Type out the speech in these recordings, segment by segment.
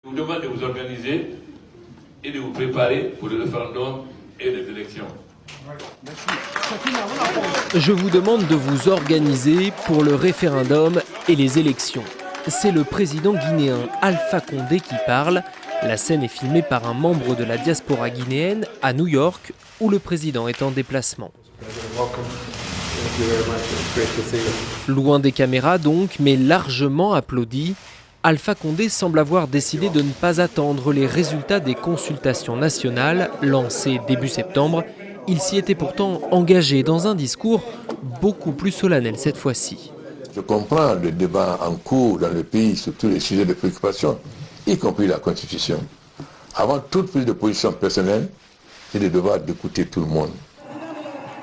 Je vous demande de vous organiser et de vous préparer pour le référendum et les élections. Je vous demande de vous organiser pour le référendum et les élections. C'est le président guinéen Alpha Condé qui parle. La scène est filmée par un membre de la diaspora guinéenne à New York, où le président est en déplacement. Loin des caméras donc, mais largement applaudi, Alpha Condé semble avoir décidé de ne pas attendre les résultats des consultations nationales lancées début septembre. Il s'y était pourtant engagé dans un discours beaucoup plus solennel cette fois-ci. Je comprends le débat en cours dans le pays sur tous les sujets de préoccupation, y compris la Constitution. Avant toute prise de position personnelle, c'est le devoir d'écouter tout le monde.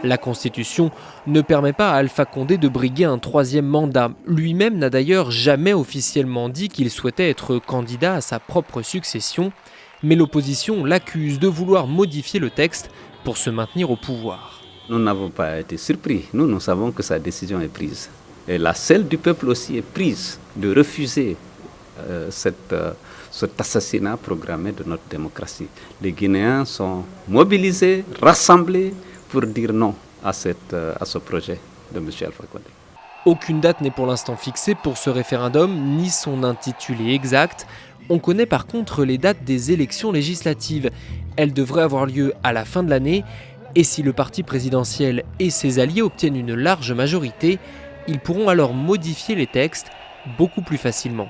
La Constitution ne permet pas à Alpha Condé de briguer un troisième mandat. Lui-même n'a d'ailleurs jamais officiellement dit qu'il souhaitait être candidat à sa propre succession. Mais l'opposition l'accuse de vouloir modifier le texte pour se maintenir au pouvoir. Nous n'avons pas été surpris. Nous savons que sa décision est prise. Et celle du peuple aussi est prise de refuser cet assassinat programmé de notre démocratie. Les Guinéens sont mobilisés, rassemblés pour dire non à ce projet de M. Alpha Condé. Aucune date n'est pour l'instant fixée pour ce référendum, ni son intitulé exact. On connaît par contre les dates des élections législatives. Elles devraient avoir lieu à la fin de l'année. Et si le parti présidentiel et ses alliés obtiennent une large majorité, ils pourront alors modifier les textes beaucoup plus facilement.